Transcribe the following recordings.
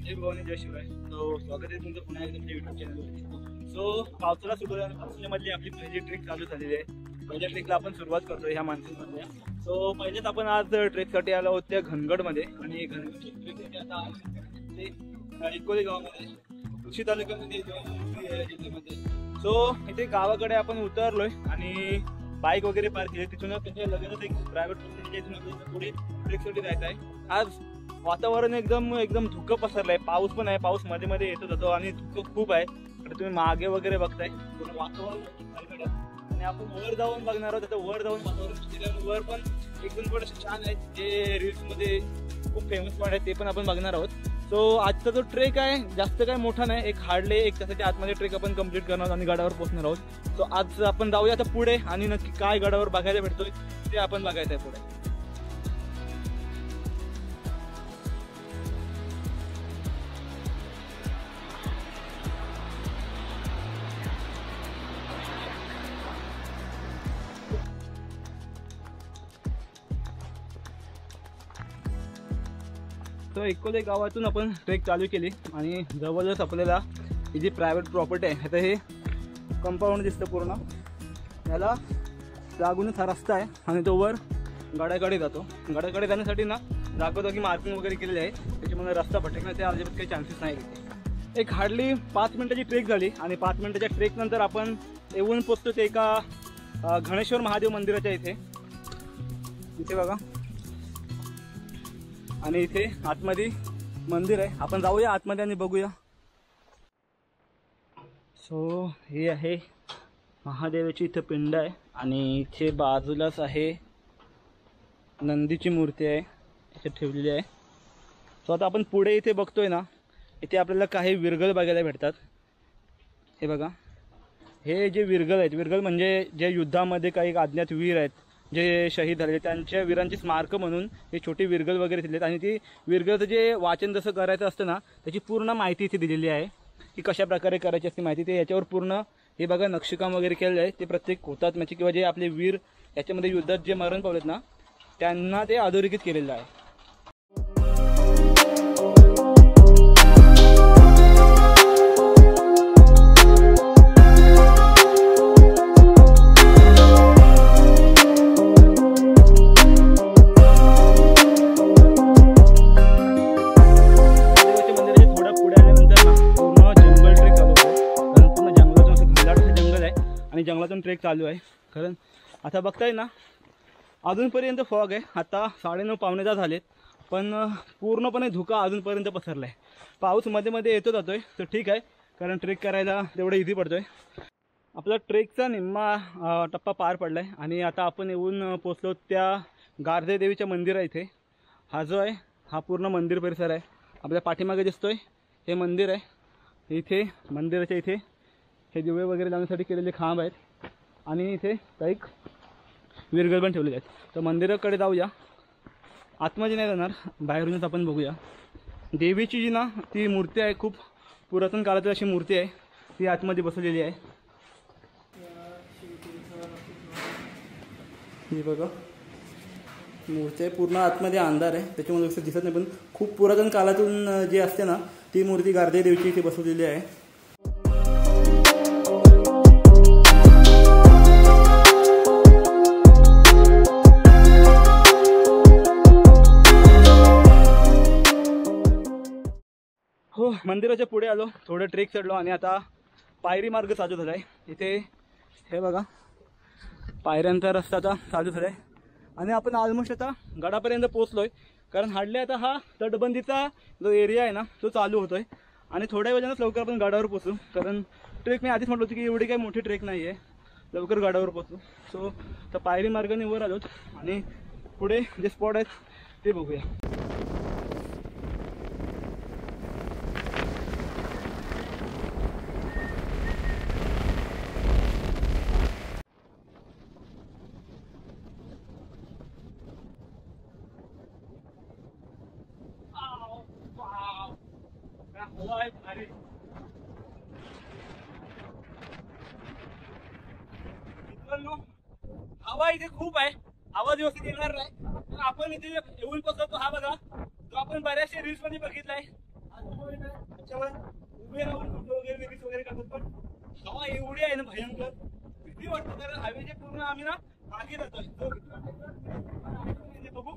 जय भवानी जय शिवाय. स्वागत आहे तुमचं पुन्हा एकदा युट्यूब चॅनलवरती. पावसाळा सुरू पावसाळ्यामधली आपली पहिली ट्रेक चालू झालेली आहे. पहिल्या ट्रेकला आपण सुरुवात करतोय ह्या मान्सूनमधल्या. पहिल्याच आपण आज ट्रेकसाठी आलो आहोत त्या घनगडमध्ये आणि घनगडची ट्रेकसाठी आता इकोली गावामध्ये कृषी तालुक्यामध्ये जिल्ह्यामध्ये. इथे गावाकडे आपण उतरलोय आणि बाईक वगैरे पार्क केली. तिथून त्याच्या लगेचच एक प्रायव्हेट पुढे ट्रेकसाठी जायचं आहे. आज वातावरण एकदम धुकं पसरलंय. पाऊस पण आहे, पाऊस मध्ये मध्ये येतो जातो आणि धुकं खूप आहे. तर तुम्ही मागे वगैरे बघताय वातावरण. आणि आपण वर जाऊन बघणार आहोत. वर जाऊन वातावरण वर पण एकदम थोडंसं छान आहे. जे रील्स मध्ये खूप फेमस पॉईंट आहे ते पण आपण बघणार आहोत. आजचा जो ट्रेक आहे जास्त काय मोठा नाही. हार्डली एक तासाच्या आतमध्ये ट्रेक आपण कंप्लीट करणार आहोत आणि गडावर पोहोचणार आहोत. आज आपण जाऊया आता पुढे आणि नक्की काय गडावर बघायला भेटतोय ते आपण बघायचं आहे पुढे. इकोले गावातून आपण ट्रेक चालू केली आणि जवळच आपल्याला ही जी प्रायव्हेट प्रॉपर्टी आहे आता हे कंपाऊंड दिसतं पूर्ण. याला लागूनच हा रस्ता आहे आणि तो वर गडाकडे जातो. गडाकडे जाण्यासाठी ना जागोजागी मार्किंग वगैरे केलेली आहे. त्याच्यामुळे रस्ता भटकण्याचे अजिबात काही चान्सेस नाही. एक हार्डली 5 मिनिटाची ट्रेक झाली आणि 5 मिनिटाच्या ट्रेक नंतर आपण येऊन पोचतो ते एका गणेश्वर महादेव मंदिराच्या इथे. इथे बघा आणि इथे आतमध्ये मंदिर आहे. आपण जाऊया आतमध्ये आणि बघूया. हे आहे महादेवाची इथं पिंड आहे आणि इथे बाजूलाच आहे नंदीची मूर्ती आहे इथे ठेवलेली आहे. आता आपण पुढे इथे बघतोय ना, इथे आपल्याला काही विरगळ बघायला भेटतात. हे बघा, हे जे विरगळ आहेत, विरगळ म्हणजे जे युद्धामध्ये काही अज्ञात वीर आहेत जे शहीद झाले त्यांच्या वीरांची स्मारक म्हणून हे छोटी विरगळ वगैरे दिलेत. आणि ती विरगळचं जे वाचन जसं करायचं असतं ना त्याची पूर्ण माहिती इथे दिलेली आहे की कशा प्रकारे करायची असते माहिती. ते याच्यावर पूर्ण हे बघा नक्षीकाम वगैरे केलेलं आहे. ते प्रत्येक हुतात्म्याचे किंवा जे आपले वीर याच्यामध्ये युद्धात जे मरण पावलेत ना त्यांना ते अधोरेखित केलेलं आहे. जंगलातून ट्रेक चालू आहे. कारण आता बघताय ना अजूनपर्यंत फॉग आहे. आता 9:30 पावणे 10 झालेत पण पूर्णपणे धुका अजूनपर्यंत पसरला आहे. पाऊस मध्ये मध्ये येतो जातोय तर ठीक आहे कारण ट्रेक करायला तेवढं इझी पडतोय. आपला ट्रेकचा निम्मा टप्पा पार पडला आहे आणि आता आपण येऊन पोचलो त्या गारदे देवीच्या मंदिरा इथे. हा जो आहे हा पूर्ण मंदिर परिसर आहे. आपल्या पाठीमागे दिसतोय हे मंदिर आहे. इथे मंदिराच्या इथे हे दिवे वगैरे लावण्यासाठी केलेले खांब आहेत आणि इथे काही विरगळ पण ठेवलेले आहेत. तर मंदिराकडे जाऊया. आतमध्ये नाही जाणार, बाहेरूनच आपण बघूया. देवीची जी ना ती मूर्ती आहे खूप पुरातन काळातील अशी मूर्ती आहे. ती आतमध्ये बसवलेली आहे. ही बघा मूर्ती आहे. पूर्ण आतमध्ये अंधार आहे त्याच्यामुळे दिसत नाही पण खूप पुरातन काळातून जी असते ना ती मूर्ती गारदे देवीची इथे बसवलेली आहे. मंदिराच्या पुढे आलो, थोडं ट्रेक चढलो आणि आता पायरी मार्ग चालू झाला आहे. इथे हे बघा पायऱ्यांचा रस्ता आता चालू झाला आहे आणि आपण ऑलमोस्ट आता गडापर्यंत पोहोचलो आहे. कारण हार्डली आता हा तटबंदीचा जो एरिया आहे ना तो चालू होतो आहे आणि थोड्या वेळानंच लवकर आपण गडावर पोहोचू. कारण ट्रेक मी आधीच म्हटलं होतं की एवढी काही मोठी ट्रेक नाही आहे, लवकर गडावर पोहोचू. तर पायरी मार्गाने वर आलोत आणि पुढे जे स्पॉट आहेत ते बघूया. हवा इथे खूप आहे, आवाज व्यवस्थित येणार नाही. आपण इथे येऊन पोहोचतो. हा बघा जो आपण बऱ्याचशा रील्स मध्ये बघितलाय त्याच्यावर उभे राहून फोटो वगैरे रील्स वगैरे करतात. पण हवा एवढी आहे ना भयंकर, भीती वाटतं. कारण हायवेचे पूर्ण आम्ही ना मागे जातोय. बघू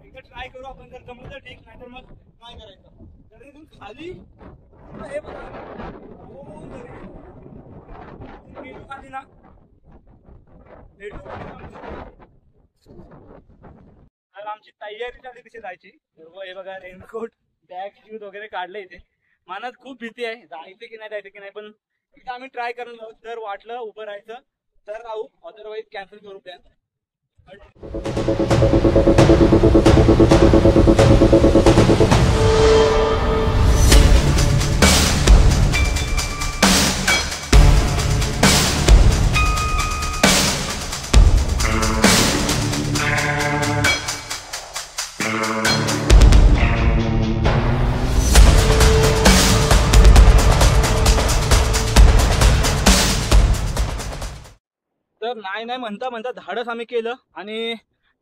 एकदा ट्राय करू आपण, जर जमलं तर ठीक, नाही तर मग काय करायचं. तर इथून खाली हे बघा खाली ना तर आमची तयारी झाली तिथे जायची. हे बघा रेनकोट बॅग शूज वगैरे काढले. इथे मनात खूप भीती आहे, जायचं की नाही जायचं की नाही. पण एकदा आम्ही ट्राय करणार आहोत. जर वाटलं उभं राहायचं तर राहू, अदरवाईज कॅन्सल करू प्लॅन. तर नाही म्हणता म्हणता धाडस आम्ही केलं आणि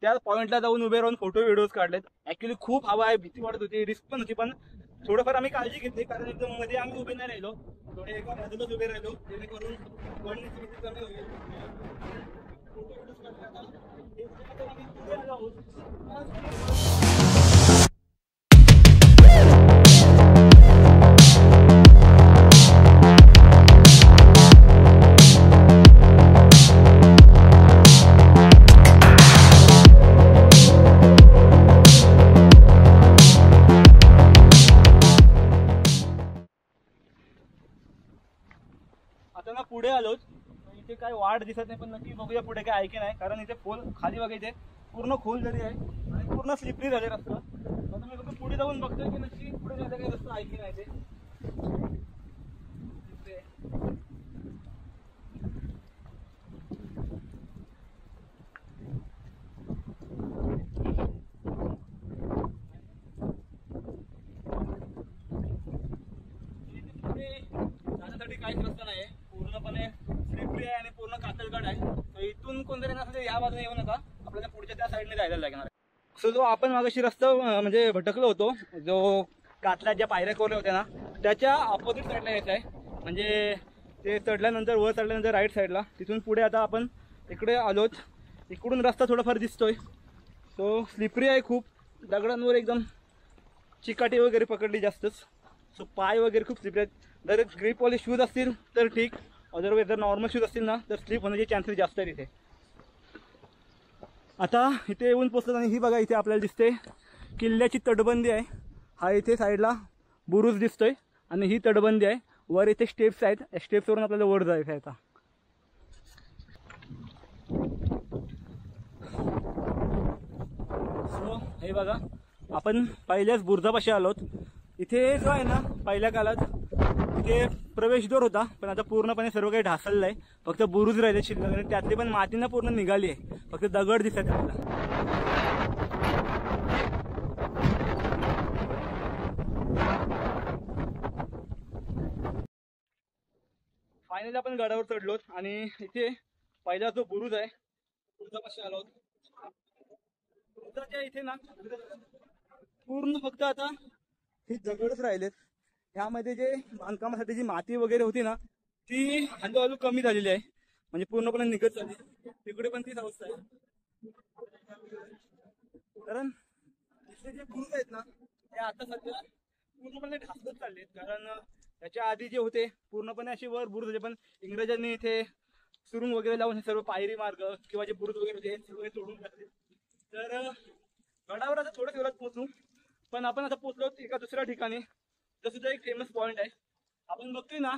त्या पॉइंटला जाऊन उभे राहून फोटो व्हिडिओज काढलेत. ऍक्च्युली खूप हवा आहे, भीती वाटत होती, रिस्क पण होती. पण थोडंफार आम्ही काळजी घेतली, कारण एकदम मध्ये आम्ही उभे नाही राहिलो, थोडे एका बाजूलाच उभे राहिलो, जेणेकरून पडण्याची भीती कमी होईल. फोटो व्हिडिओज आता ना पुढे आलोच. इथे काय वाट दिसत नाही, पण नक्की बघूया पुढे काय आहे की नाही. कारण इथे खोल खाली बघा, इथे पूर्ण खोल जरी आहे आणि पूर्ण स्लिपरी झाले रस्ता. आता मी फक्त पुढे जाऊन बघतोय की नक्की पुढे जायचं काही रस्ता आहे की नाही. ते जाण्यासाठी काहीच रस्ता नाही, पूर्णपणे स्लिपरी आहे आणि पूर्ण कातलगड आहे. तर इथून कोणतरी नसले या बाजूने येऊ नका, आपल्याला पुढच्या त्या साईडने जायला लागणार. सो जो आपण मागाशी रस्ता म्हणजे भटकलो होतो, जो कातला ज्या पायऱ्या कोरल्या होत्या ना, त्याच्या ऑपोजिट साईडला यायचं आहे. म्हणजे ते चढल्यानंतर वर चढल्यानंतर राईट साईडला, तिथून पुढे आता आपण इकडे आलोच. इकडून रस्ता थोडाफार दिसतोय. सो स्लिपरी आहे खूप, दगडांवर एकदम चिकाटी वगैरे पकडली जास्तच. सो पाय वगैरे खूप स्लिपरी आहेत. जर ग्रीपवाले शूज असतील तर ठीक, अदरवाईज जर नॉर्मल शूज असतील ना तर स्लिप होण्याचे चान्सेस जास्त आहेत इथे. आता इथे येऊन पोचलो आणि ही बघा इथे आपल्याला दिसते किल्ल्याची तटबंदी आहे. हा इथे साईडला बुरुज दिसतोय आणि ही तटबंदी आहे. वर इथे स्टेप्स आहेत, स्टेप्सवरून आपल्याला वर जायचं आहे. आता सो हे बघा आपण पहिल्याच बुरुजापाशी आलोत. इथे जो आहे ना पहिल्या काळात इथे प्रवेशद्वार होता, पण आता पूर्णपणे सर्व काही ढासळलं आहे. फक्त बुरुज राहिले शिल्लक आणि त्यातली पण मातीनं पूर्ण निघाली आहे, फक्त दगड दिसत आपल्याला. फायनली आपण गडावर चढलोत आणि इथे पहिला जो बुरुज आहे बुरुजापाशी आलोत. बुरुजाच्या इथे ना पूर्ण फक्त आता हे दगडच राहिलेत. ह्यामध्ये जे बांधकामासाठी जी माती वगैरे होती ना ती हळूहळू कमी झालेली आहे, म्हणजे पूर्णपणे निघत चालली. तिकडे पण तीच अवस्था आहे. कारण इथले जे बुरुज आहेत ना ते आता सध्या पूर्णपणे ढासळत चाललेत. कारण त्याच्या आधी जे होते पूर्णपणे असे वर बुरुज होते, पण इंग्रजांनी इथे सुरुंग वगैरे लावून हे सर्व पायरी मार्ग किंवा जे बुरुज वगैरे होते सगळे तोडून टाकले. तर गडावर आता थोड्या दिवसात पोहोचू, पण आपण आता पोहोचलो एका दुसऱ्या ठिकाणी. सुद्धा एक फेमस पॉइंट आहे. आपण बघतोय ना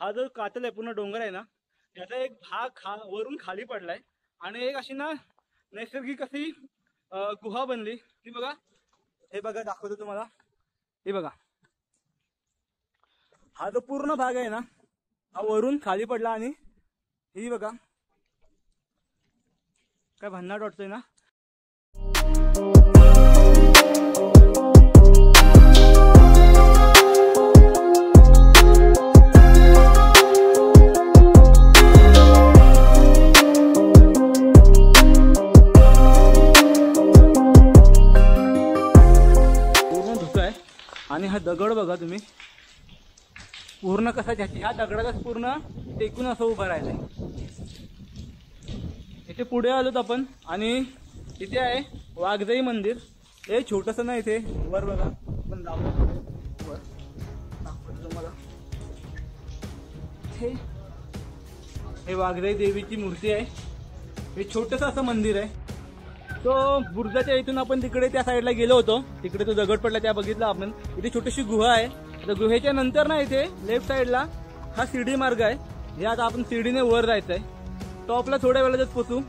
हा जो कातल आहे पूर्ण डोंगर आहे ना, त्याचा एक भाग वरून खाली पडलाय आणि एक अशी ना नैसर्गिक अशी गुहा बनली. ती बघा, हे बघा दाखवतो तुम्हाला. हे बघा हा जो पूर्ण भाग आहे ना हा वरून खाली पडला आणि ही बघा काय भन्नाट वाटतोय ना. आणि हा दगड बघा तुम्ही, पूर्ण कसा ह्या दगडालाच पूर्ण टेकून असं उभं राहिलंय. इथे पुढे आलोत आपण आणि इथे आहे वाघजाई मंदिर. हे छोटंसं ना, इथे वर बघा आपण जाऊ वर तुम्हाला. हे वाघजाई देवीची मूर्ती आहे. हे छोटंसं असं मंदिर आहे. तो बुर्जाच्या इथून आपण तिकडे त्या साईडला गेलो होतो, तिकडे तो दगड पडला त्या बघितला आपण. इथे छोटीशी गुहा आहे. तर गुहेच्या नंतर ना इथे लेफ्ट साईडला हा शिडी मार्ग आहे. हे आता आपण शिडीने वर जायचं आहे. टॉपला थोड्या वेळातच पोचू.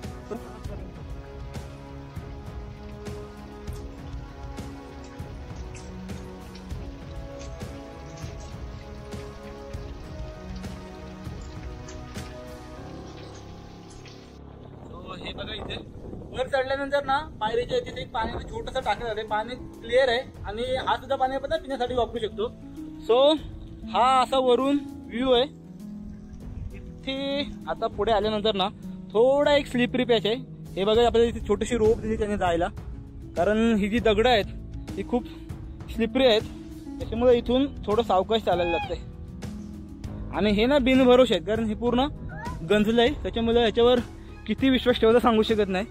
हे बघा इथे वर चढल्यानंतर ना पायरीच्या इथे एक पाण्याचं छोटंसं टाकलं जाते. पाणी क्लिअर आहे आणि हा सुद्धा पाणी आपण पिण्यासाठी वापरू शकतो. सो हा असा वरून व्ह्यू आहे. इथे आता पुढे आल्यानंतर ना थोडा एक स्लिपरी पॅच आहे. हे बघा आपल्याला इथे छोटीशी रोप दिली त्याने जायला, कारण ही जी दगडं आहेत ही खूप स्लिपरी आहेत. त्याच्यामुळे इथून थोडं सावकाश चालायला लागतंय. आणि हे ना बिनभरोश आहेत, कारण हे पूर्ण गंजलं आहे. त्याच्यामुळे ह्याच्यावर किती विश्वास ठेवायचा सांगू शकत नाही.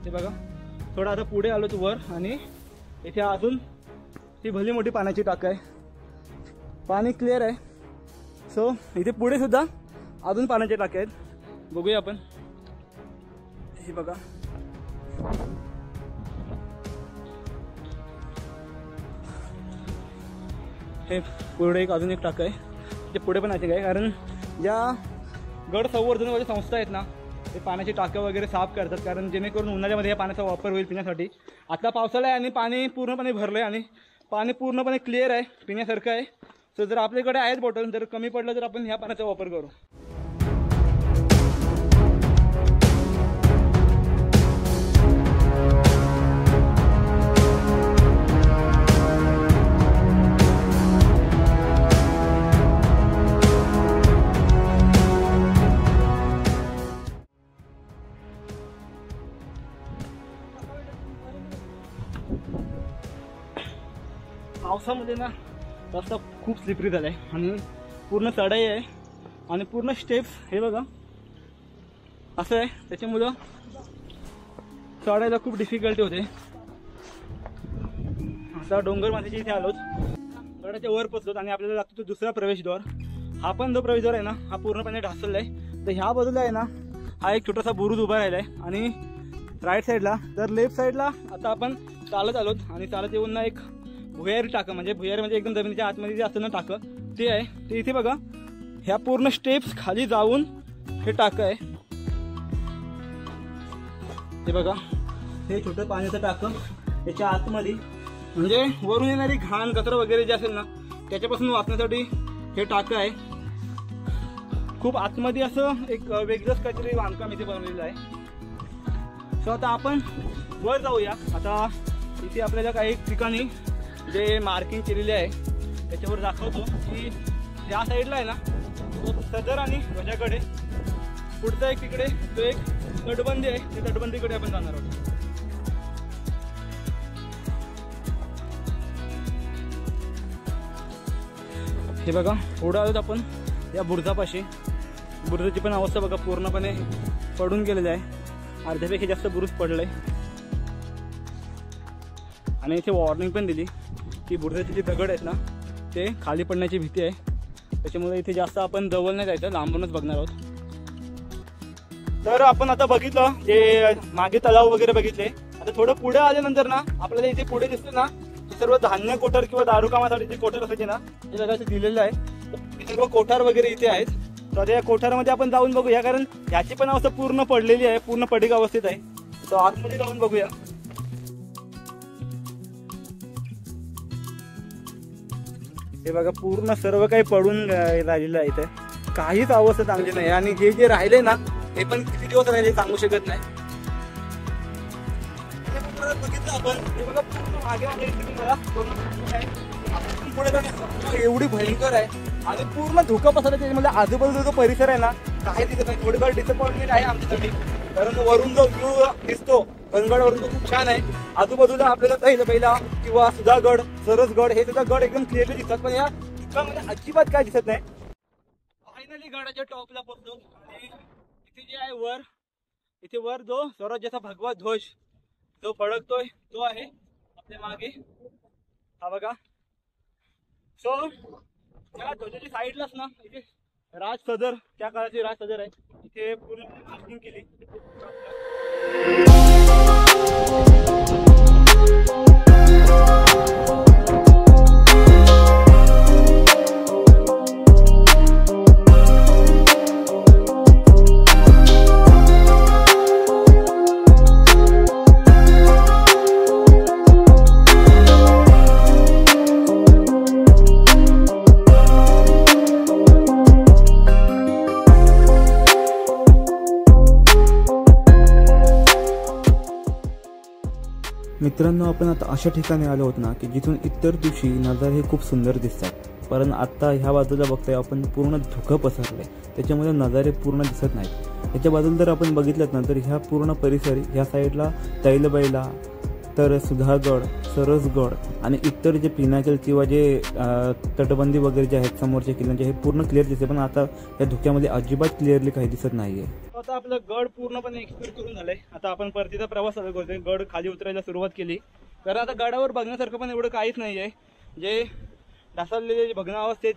ते बघा थोडं आता पुढे आलो तू वर आणि इथे अजून ती भली मोठी पाण्याची टाक आहे. पाणी क्लिअर आहे. सो इथे पुढे सुद्धा अजून पाण्याचे टाके आहेत. बघूया आपण. हे बघा हे पुढे एक अजून एक टाक आहे. ते पुढे पण आहे काय, कारण ज्या गड संवर्धन वगैरे संस्था आहेत ना ते पाण्याची टाक्या वगैरे साफ करतात, कारण जेणेकरून उन्हाळ्यामध्ये या पाण्याचा वापर होईल पिण्यासाठी. आता पावसाळा आहे आणि पाणी पूर्णपणे भरलं आहे आणि पाणी पूर्णपणे क्लिअर आहे, पिण्यासारखं आहे. सो जर आपल्याकडे आहेत बॉटल, जर कमी पडलं तर आपण ह्या पाण्याचा वापर करू. पावसामध्ये ना रस्ता खूप स्लिपरी झाला आहे आणि पूर्ण चढाई आहे आणि पूर्ण स्टेप्स हे बघा असं आहे. त्याच्यामुळं चढायला खूप डिफिकल्टी होते. आता डोंगर माथ्याच्या इथे आलोच, गडाच्या वर पोचलोत आणि आपल्याला लागतो तो दुसरा प्रवेशद्वार. हा पण जो प्रवेशद्वार आहे ना हा पूर्णपणे ढासळला आहे. तर ह्या बाजूला आहे ना हा एक छोटासा बुरुज उभा राहिला आहे आणि राईट साईडला तर लेफ्ट साईडला आता आपण चालत आलोत आणि चालत येऊन ना एक भुयारी टाकं, म्हणजे भुयारी म्हणजे एकदम जमिनीच्या आतमध्ये जे असतं ना टाकं ते आहे. ते इथे बघा ह्या पूर्ण स्टेप्स खाली जाऊन हे टाकं आहे. हे बघा हे छोटं पाण्याचं टाकं त्याच्या आतमध्ये, म्हणजे वरून येणारी घाण कचरा वगैरे जे असेल ना त्याच्यापासून वाचण्यासाठी हे टाकं आहे. खूप आतमध्ये असं एक वेगळंच काहीतरी बांधकाम इथे बनवलेलं आहे. सो आता आपण वर जाऊया. आता इथे आपल्याला काही ठिकाणी जे मार्किंग केलेले आहे त्याच्यावर दाखवतो की या साईडला आहे ना तो सदर आणि ध्वजाकडे पुढचा एक तिकडे तो एक तटबंदी आहे, त्या तटबंदीकडे आपण जाणार आहोत. हे बघा पुढे आहोत आपण या बुरुजापाशी. बुरुजाची पण अवस्था बघा पूर्णपणे पडून गेलेली आहे. अर्ध्यापेक्षा जास्त बुरुज पडलंय आणि इथे वॉर्निंग पण दिली की बुरुजाचे जे दगड आहेत ना ते खाली पडण्याची भीती आहे. त्याच्यामुळे इथे जास्त आपण जवळ नाही जायचं, लांबूनच बघणार आहोत. तर आपण आता बघितलं जे मागे तलाव वगैरे बघितले. आता थोडं पुढे आल्यानंतर ना आपल्याला इथे पुढे दिसते ना ते सर्व धान्य कोठार किंवा दारू कामासाठी जे कोठार असायचे ना ते जगाचं दिलेलं आहे. हे सर्व कोठार वगैरे इथे आहेत. तर या कोठारामध्ये आपण जाऊन बघूया, कारण ह्याची पण अवस्था पूर्ण पडलेली आहे, पूर्ण पडीक अवस्थेत आहे. तर आतमध्ये जाऊन बघूया. हे बघा पूर्ण सर्व काही पडून राहिलेलं आहे. इथे काहीच अवस्था चांगली नाही आणि हे जे राहिले ना हे पण किती दिवस राहिले सांगू शकत नाही. बघितलं आपण हे बघा पूर्ण मागे मागे पुढे जाणे एवढी भयंकर आहे आणि पूर्ण धुकं पसरलं. त्याच्यामध्ये आजूबाजूचा जो परिसर आहे ना काही दिसत नाही. थोडीफार डिसअपॉइंटमेंट आहे आमच्यासाठी, कारण वरून जो व्ह्यू दिसतो धनगडवरून तो खूप छान आहे. आजूबाजूला आपल्याला पहिला किंवा सुधागड, सरसगड हे सुद्धा गड एकदम क्लिअरली दिसतात, पण या धुक्यामध्ये अजिबात काय दिसत नाही. फायनली गडाच्या टॉपला पोहोचलो आणि इथे जे आहे वर, इथे वर जो स्वराज्याचा भगवा ध्वज जो फडकतोय तो आहे आपल्या मागे, हा बघा. सो त्या ध्वजाच्या साईडलाच ना इथे राज सदर, त्या काळाची राज सदर आहे, इथे पूर्ण मार्किंग केली. मित्रांनो, आपण आता अशा ठिकाणी आलो आहोत ना की जिथून इतर दिवशी नजारे हे खूप सुंदर दिसतात, पण आता ह्या बाजूला बघताय आपण पूर्ण धुकं पसरलंय, त्याच्यामुळे नजारे पूर्ण दिसत नाहीत. याच्या बाजूला जर आपण बघितलं ना तर ह्या पूर्ण परिसर, ह्या साईडला तैलबैला, तर सुधागड, सरसगड आणि इतर जे पिनाकल किंवा जे तटबंदी वगैरे जे आहेत समोरच्या किल्ल्यांचे हे पूर्ण क्लिअर दिसते, पण आता या धुक्यामध्ये अजिबात क्लिअरली काही दिसत नाहीये. आता आपलं गड पूर्णपणे एक्सप्लोर करून झालंय. आता आपण परतीचा प्रवास चालू करतोय. गड खाली उतरायला सुरुवात केली, कारण आता गडावर बघण्यासारखं पण एवढं काहीच नाही आहे. जे ढासळलेले भग्नावस्थेत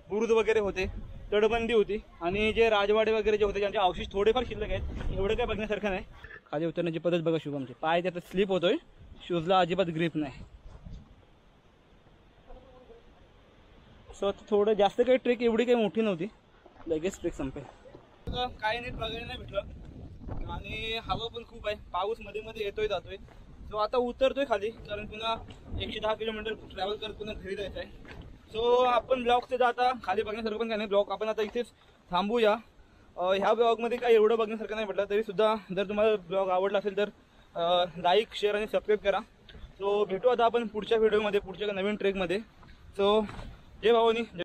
बुरुज वगैरे होते, तटबंदी होती आणि जे राजवाडे वगैरे जे होते ज्यांचे अवशेष थोडेफार शिल्लक आहेत, एवढं काय बघण्यासारखं नाही. खाली उतरण्याची पद्धत बघा शुभमचे, पाय त्याचा स्लिप होतोय, शूजला अजिबात ग्रीप नाही. सो थोडं जास्त काही ट्रेक एवढी काही मोठी नव्हती, लगेच ट्रेक संपेल. काही नीट बघायला नाही भेटलं आणि हवा पण खूप आहे, पाऊस मध्ये मध्ये येतोय जातोय. सो आता उतरतोय खाली, कारण पुन्हा 110 किलोमीटर ट्रॅव्हल करत पुन्हा घरी जायचं आहे. सो आपण ब्लॉगचे जाता खाली बघण्यासारखं पण काय नाही. ब्लॉग आपण आता इथेच थांबूया. ह्या ब्लॉगमध्ये काही एवढं बघण्यासारखं नाही भेटलं, तरी सुद्धा जर तुम्हाला ब्लॉग आवडला असेल तर लाईक, शेअर आणि सबस्क्राईब करा. सो भेटू आता आपण पुढच्या व्हिडिओमध्ये, पुढच्या नवीन ट्रेकमध्ये. सो जय भवानी.